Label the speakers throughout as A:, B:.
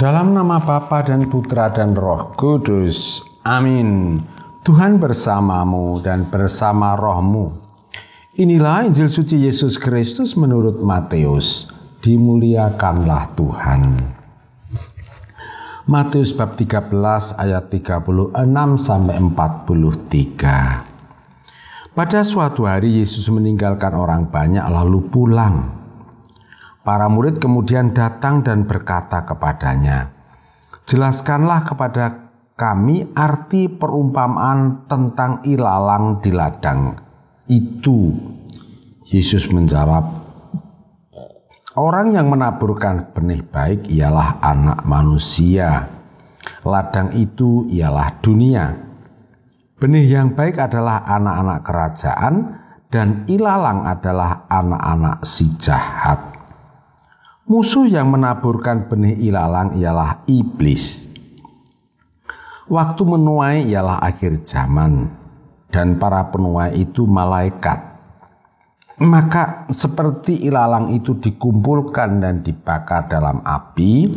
A: Dalam nama Bapa dan Putra dan Roh Kudus. Amin. Tuhan bersamamu dan bersama rohmu. Inilah Injil suci Yesus Kristus menurut Matius. Dimuliakanlah Tuhan. Matius bab 13 ayat 36 sampai 43. Pada suatu hari Yesus meninggalkan orang banyak lalu pulang. Para murid kemudian datang dan berkata kepadanya, "Jelaskanlah kepada kami arti perumpamaan tentang ilalang di ladang itu." Yesus menjawab, "Orang yang menaburkan benih baik ialah Anak Manusia. Ladang itu ialah dunia. Benih yang baik adalah anak-anak kerajaan dan ilalang adalah anak-anak si jahat. Musuh yang menaburkan benih ilalang ialah iblis. Waktu menuai ialah akhir zaman, dan para penuai itu malaikat. Maka seperti ilalang itu dikumpulkan dan dibakar dalam api,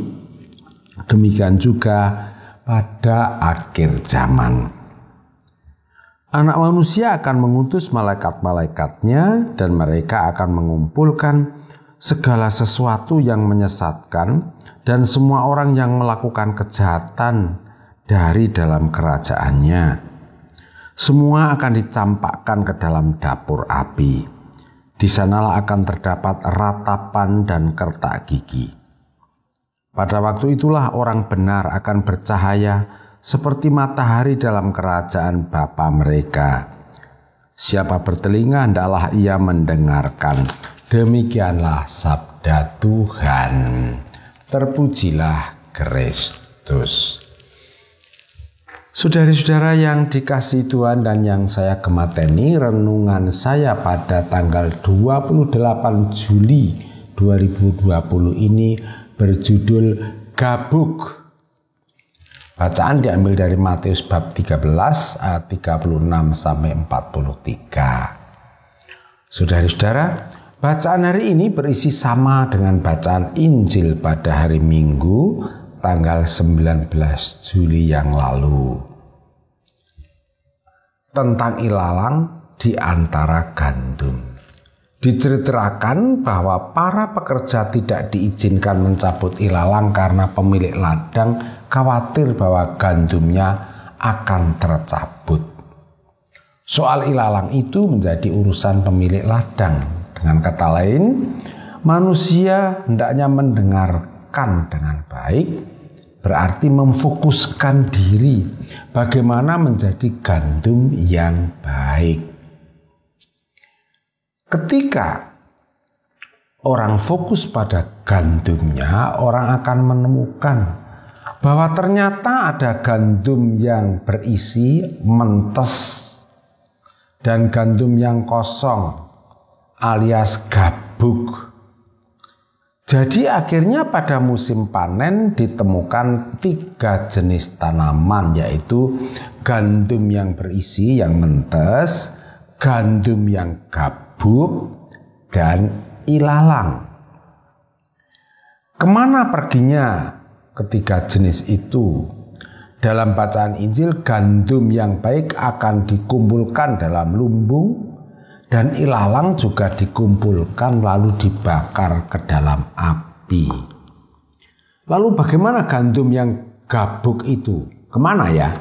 A: demikian juga pada akhir zaman. Anak Manusia akan mengutus malaikat-malaikatnya, dan mereka akan mengumpulkan segala sesuatu yang menyesatkan dan semua orang yang melakukan kejahatan dari dalam kerajaannya. Semua akan dicampakkan ke dalam dapur api. Di sanalah akan terdapat ratapan dan kertak gigi. Pada waktu itulah orang benar akan bercahaya seperti matahari dalam kerajaan Bapa mereka. Siapa bertelinga hendaklah ia mendengarkan. Demikianlah sabda Tuhan. Terpujilah Kristus. Saudara-saudara yang dikasihi Tuhan dan yang saya gemateni, renungan saya pada tanggal 28 Juli 2020 ini berjudul Gabuk. Bacaan diambil dari Matius bab 13 ayat 36 sampai 43. Saudara-saudara, bacaan hari ini berisi sama dengan bacaan Injil pada hari Minggu tanggal 19 Juli yang lalu. Tentang ilalang di antara gandum. Diceritakan bahwa para pekerja tidak diizinkan mencabut ilalang karena pemilik ladang khawatir bahwa gandumnya akan tercabut. Soal ilalang itu menjadi urusan pemilik ladang. Dengan kata lain, manusia hendaknya mendengarkan dengan baik, berarti memfokuskan diri bagaimana menjadi gandum yang baik. Ketika orang fokus pada gandumnya, orang akan menemukan bahwa ternyata ada gandum yang berisi mentes dan gandum yang kosong alias gabuk. Jadi akhirnya pada musim panen ditemukan 3 jenis tanaman, yaitu gandum yang berisi yang mentes, gandum yang gabuk, dan ilalang. Kemana perginya ketiga jenis itu? Dalam bacaan Injil, gandum yang baik akan dikumpulkan dalam lumbung, dan ilalang juga dikumpulkan lalu dibakar ke dalam api. Lalu bagaimana gandum yang gabuk itu? Kemana ya?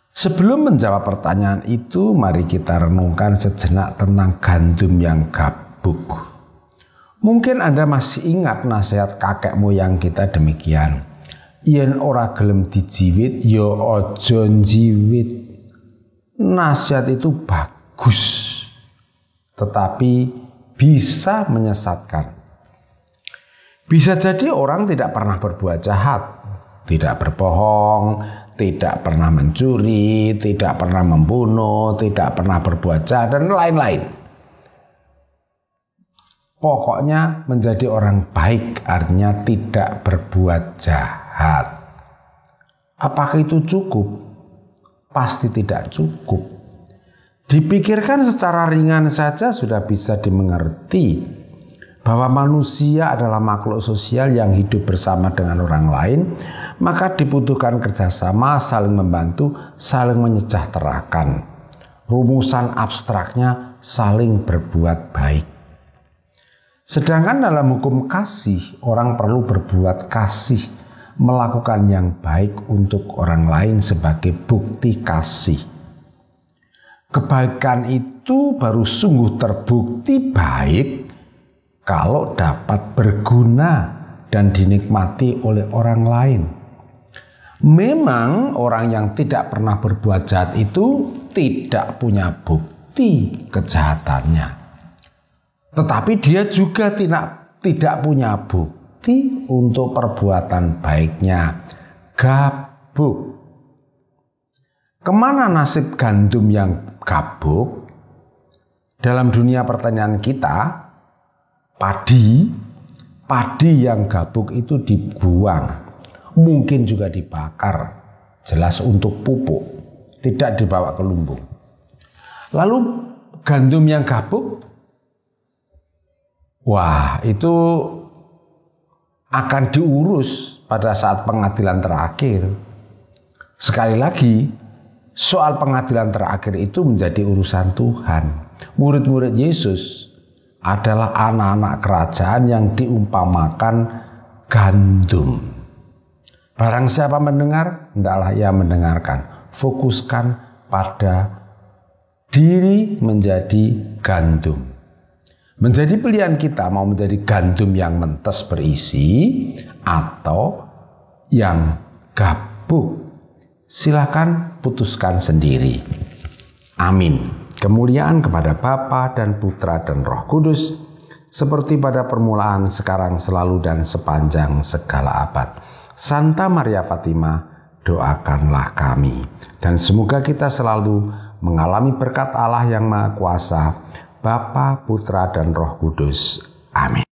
A: Sebelum menjawab pertanyaan itu, mari kita renungkan sejenak tentang gandum yang gabuk. Mungkin Anda masih ingat nasihat kakek moyang kita demikian. Yen ora gelem dijiwit, ya aja njiwit. Nasihat itu bagus, tetapi bisa menyesatkan. Bisa jadi orang tidak pernah berbuat jahat, tidak berbohong, tidak pernah mencuri, tidak pernah membunuh, tidak pernah berbuat jahat, dan lain-lain. Pokoknya menjadi orang baik artinya tidak berbuat jahat. Apakah itu cukup? Pasti tidak cukup. Dipikirkan secara ringan saja sudah bisa dimengerti bahwa manusia adalah makhluk sosial yang hidup bersama dengan orang lain, maka dibutuhkan kerjasama, saling membantu, saling menyejahterakan. Rumusan abstraknya saling berbuat baik. Sedangkan dalam hukum kasih, orang perlu berbuat kasih, melakukan yang baik untuk orang lain sebagai bukti kasih. Kebaikan itu baru sungguh terbukti baik kalau dapat berguna dan dinikmati oleh orang lain. Memang orang yang tidak pernah berbuat jahat itu tidak punya bukti kejahatannya. Tetapi dia juga tidak punya bukti untuk perbuatan baiknya. Gabuk. Kemana nasib gandum yang gabuk? Dalam dunia pertanian kita, padi yang gabuk itu dibuang, mungkin juga dibakar, jelas untuk pupuk, tidak dibawa ke lumbung. Lalu gandum yang gabuk, wah, itu akan diurus pada saat pengadilan terakhir. Sekali lagi, soal pengadilan terakhir itu menjadi urusan Tuhan. Murid-murid Yesus adalah anak-anak kerajaan yang diumpamakan gandum. Barang siapa mendengar, hendaklah ia mendengarkan. Fokuskan pada diri menjadi gandum. Menjadi pilihan kita mau menjadi gandum yang mentes berisi atau yang gabuk. Silakan putuskan sendiri. Amin. Kemuliaan kepada Bapa dan Putra dan Roh Kudus, seperti pada permulaan, sekarang, selalu, dan sepanjang segala abad. Santa Maria Fatima, doakanlah kami. Dan semoga kita selalu mengalami berkat Allah yang Maha Kuasa, Bapa, Putra, dan Roh Kudus. Amin.